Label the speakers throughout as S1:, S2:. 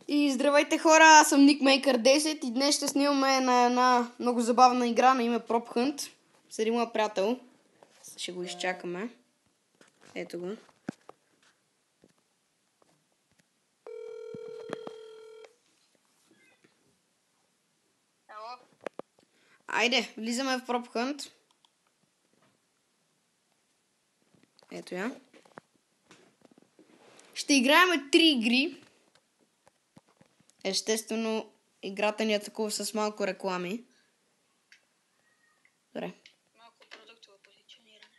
S1: И здравейте хора, аз съм NickMaker10 и днес ще снимаме на една много забавна игра на име Prop Hunt. Седи моя приятел. Ще го изчакаме. Ето го.
S2: Ало?
S1: Айде, влизаме в Prop Hunt. Ето я. Ще играем 3 игри. Естествено, играта ни е такова с малко реклами. Добре.
S2: Малко продуктово позициониране.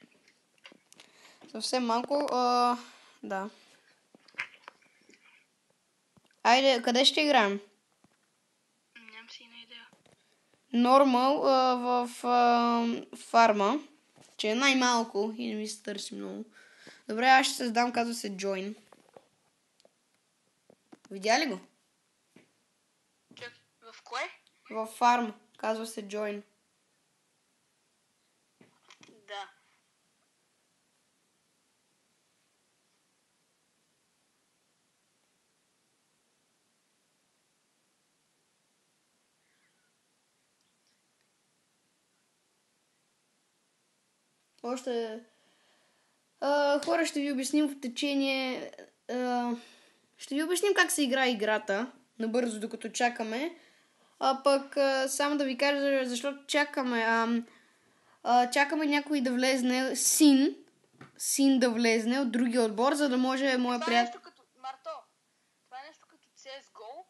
S1: Съвсем малко. Да. Айде, къде ще играем?
S2: Нямам си една идея.
S1: Нормал в фарма, че е най-малко и не ми се търси много. Добре, аз ще създам, казва се Join. Видя ли го?
S2: Чак, в кое?
S1: В фарм, казва се Join.
S2: Да.
S1: Още хора ще ви обясним в течение. Ще ви обясним как се играе играта. Набързо, докато чакаме. А пък само да ви кажа защо чакаме. Чакаме някой да влезне. Син да влезне от другия отбор, за да може моя
S2: Това е
S1: приятел.
S2: нещо като... Марто, това е нещо като CSGO,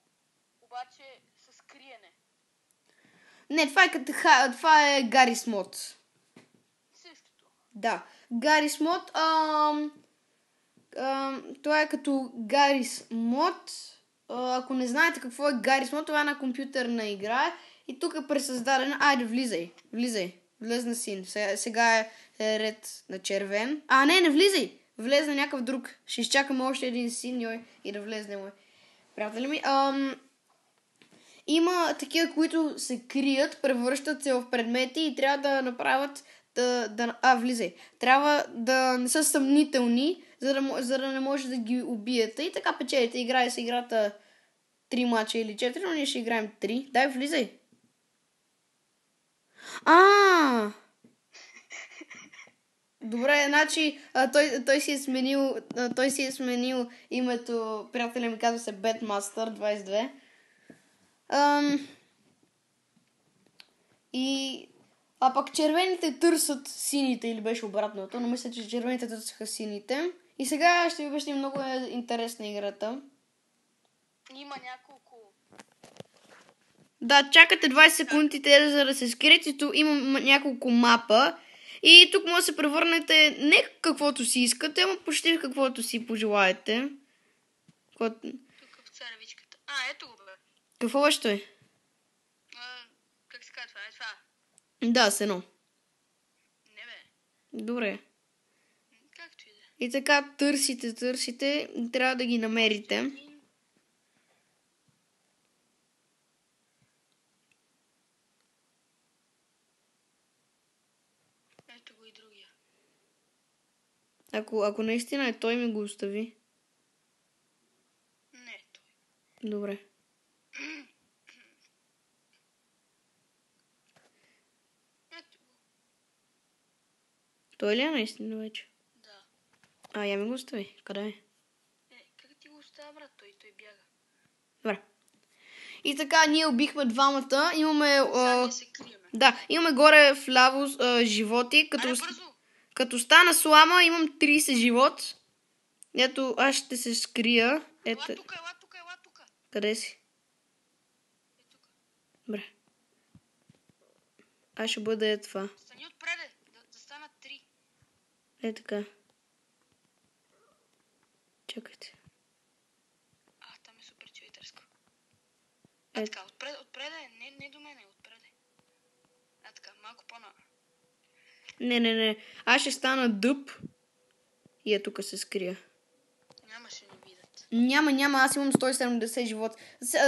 S2: обаче с криене.
S1: Не, това е Гарис Мод.
S2: Същото.
S1: Да. Гарис Мод. Това е като Гарис Мод. Ако не знаете какво е Гарис Мод, това е една компютърна игра. И тук е пресъздадена. Айде, влизай. Влезна син. Сега е ред на червен. Не влизай. Влезна някакъв друг. Ще изчакаме още един син и да влезне мой. Приятели ми. Има такива, които се крият, превръщат се в предмети и трябва да направят влизай. Трябва да не са съмнителни, за да не може да ги убиете. И така печелите. Играе се играта 3 мача или 4, но ние ще играем 3. Дай, влизай. Добре, значи той си е сменил името. Приятеля ми казва се Bedmaster 22. Пък червените търсят сините, или беше обратното, но мисля, че червените търсиха сините. И сега ще ви обясним, много е интересна играта.
S2: Има няколко...
S1: Да, чакате 20 секунди, за да се скриете. Тук има няколко мапа. И тук може да се превърнете не каквото си искате, ама почти каквото си пожелаете.
S2: Тук в царевичката. Ето го бе.
S1: Какво беше той?
S2: Как се казва? Това?
S1: Да, с едно.
S2: Не бе.
S1: Добре.
S2: Както и да.
S1: И така търсите, трябва да ги намерите.
S2: Ето го и другия.
S1: Ако наистина е той, ми го остави.
S2: Не, той.
S1: Добре.
S2: Ето го.
S1: Той ли е наистина вече?
S2: Да.
S1: Я ми го остави. Къде е?
S2: Как ти го оставя, брат? Той бяга.
S1: Добре. И така, ние убихме двамата. Имаме...
S2: Сега се криеме.
S1: Да, имаме горе вляво животи. Като стана слама, имам 30 живот. Ето, аз ще се скрия.
S2: Ела тук.
S1: Къде си?
S2: Тук.
S1: Добре. Аз ще бъда това.
S2: Стани отпреде, да станат 3.
S1: Така. Чакайте.
S2: Там е супер чуйтърско. Така, отпреде, не до мене, отпреде. Така, малко по-на...
S1: Не. Аз ще стана дъб. И тук се скрия.
S2: Няма ще ни видят.
S1: Няма, аз имам 170 живот.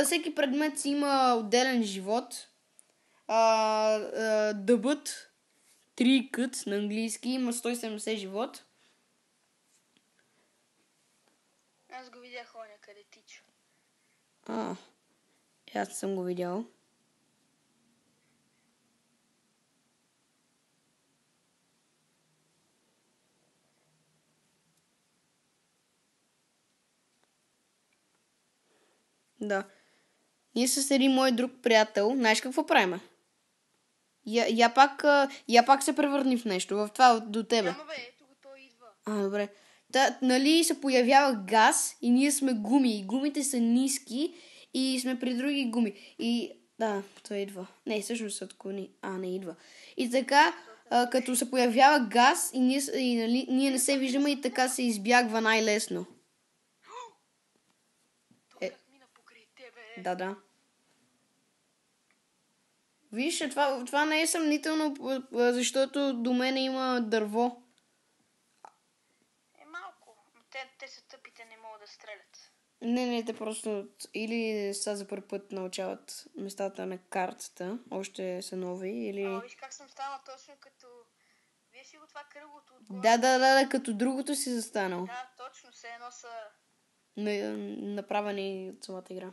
S1: Всеки предмет си има отделен живот. Дъбът, 3 кът на английски, има 170 живот.
S2: Аз го видях оня къде тича.
S1: Аз съм го видял. Да. Ние с един мой друг приятел, знаеш какво правим? Я пак се превърни в нещо, в това до тебе.
S2: Ама бе, ето го, той идва.
S1: Добре. Нали се появява газ и ние сме гуми. И гумите са ниски и сме при други гуми. И да, той идва. Не, всъщност са отклони. Не идва. И така, като се появява газ и ние не се виждаме и така се избягва най-лесно.
S2: Той как мина покрай тебе.
S1: Да. Виж, това не е съмнително, защото до мен има дърво.
S2: Малко. Те са тъпите, не могат да стрелят.
S1: Не, те просто или са за първи път научават местата на картата, още са нови, или...
S2: Виж как съм станал точно като... Вие си го това кръглото отгоре.
S1: Да, като другото си застанал.
S2: Да, точно, все едно са...
S1: Направени от самата игра.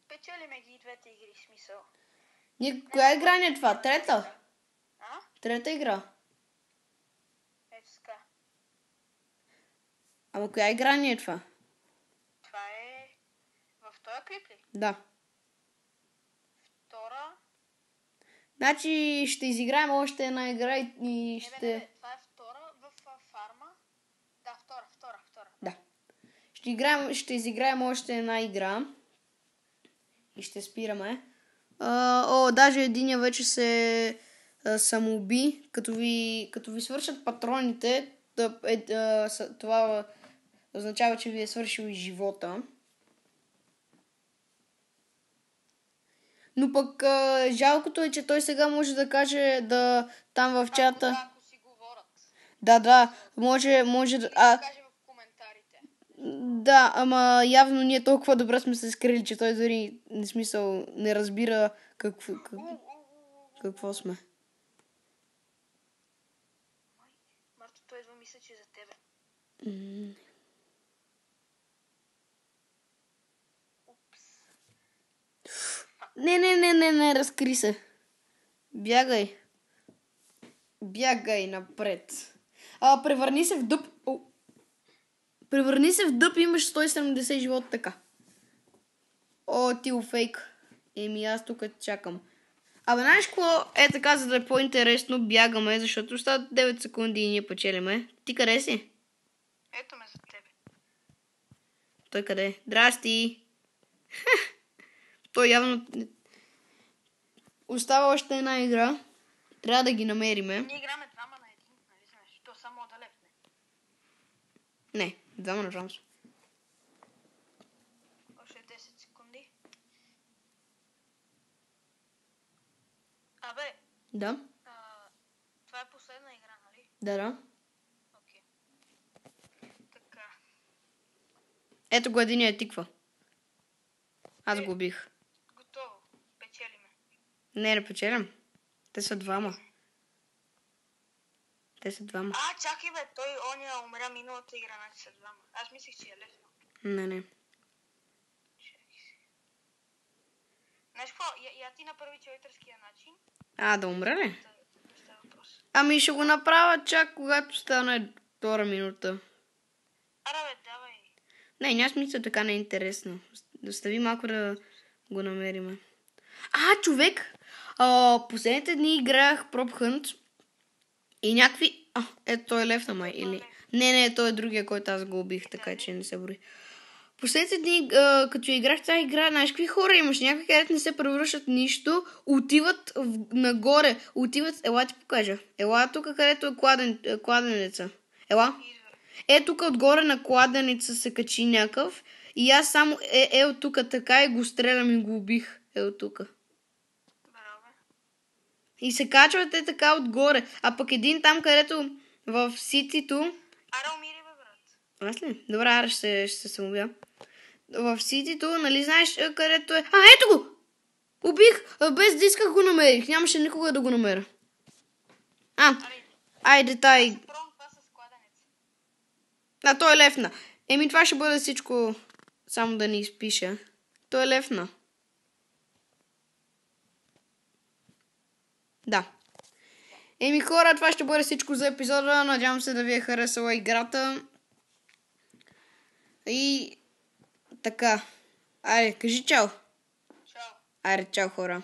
S2: Печелиме ги и двете игри, смисъл.
S1: Коя игра ни е това? Трета? Трета игра.
S2: Ето така.
S1: Ама коя игра ни е това?
S2: Това е... В този клип ли?
S1: Да.
S2: Втора.
S1: Значи ще изиграем още една игра и ще...
S2: Не, това е втора в фарма. Да, втора.
S1: Да. Ще изиграем още една игра. И ще спираме. Даже единия вече се самоуби. Като ви свършат патроните, това означава, че ви е свършил и живота. Но пък жалкото е, че той сега може да каже там в чата.
S2: Ако си говорят.
S1: Да, може да...
S2: каже в коментарите.
S1: Да, ама явно ние толкова добре сме се скрили, че той дори не разбира какво сме.
S2: Марто, той идва, мисля, че за тебе. Упс.
S1: Не, разкри се. Бягай напред. Превърни се в дъб. Превърни се в дъб и имаш 170 живота така. Ти фейк. Аз тук чакам. Знаеш какво е така, за да е по-интересно, бягаме, защото остават 9 секунди и ние печелиме. Ти къде си?
S2: Ето ме за тебе.
S1: Той къде е? Здрасти! Той явно... Остава още една игра. Трябва да ги намериме.
S2: Ние играме двама на един, нали знаеш? То само да лепне.
S1: Не, двама на шанс.
S2: Още 10 секунди.
S1: Да.
S2: Това е последна игра, нали?
S1: Да.
S2: Окей. Така.
S1: Ето го единия тиква. Аз го убих.
S2: Готово. Печелиме.
S1: Не печелям. Те са двама.
S2: Чакай бе, той оня умря миналата игра, значи са двама. Аз мислех, че е лесно.
S1: Не.
S2: Чакай си. Знаеш какво? Я ти направи човеческия начин.
S1: Да умре ли?
S2: Да става въпрос.
S1: Ще го направя чак когато стане втора минута.
S2: Бе, давай.
S1: Не, няма смисъл, така не е интересно. Достави малко да го намериме. Човек! Последните дни играх Prop Hunt и някакви... ето той е лев на май, или... Не, той е другия, който аз го убих, така че не се бори. Последните дни, като играх тази игра, знаеш какви хора имаш? Някакви, където не се превръщат нищо, отиват нагоре, ела ти покажа. Ела тук, където е кладенеца. Ела. Тук отгоре на кладенеца се качи някакъв и аз само от тук така и го стрелям и го убих. От тук. И се качвате така отгоре. А пък един там, където в ситито...
S2: умири бе, брат.
S1: Аз ли? Добре, ще се самоубия. В ситито, нали знаеш където е... Ето го! Убих! Без да исках го намерих. Нямаше никога да го намеря. Айде тай.
S2: Това с кладенец.
S1: Той е левна. Това ще бъде всичко, само да ни изпиша. То е левна. Да. Хора, това ще бъде всичко за епизода. Надявам се да ви е харесала играта. И така. Айде, кажи чао.
S2: Чао.
S1: Айде, чао, хора.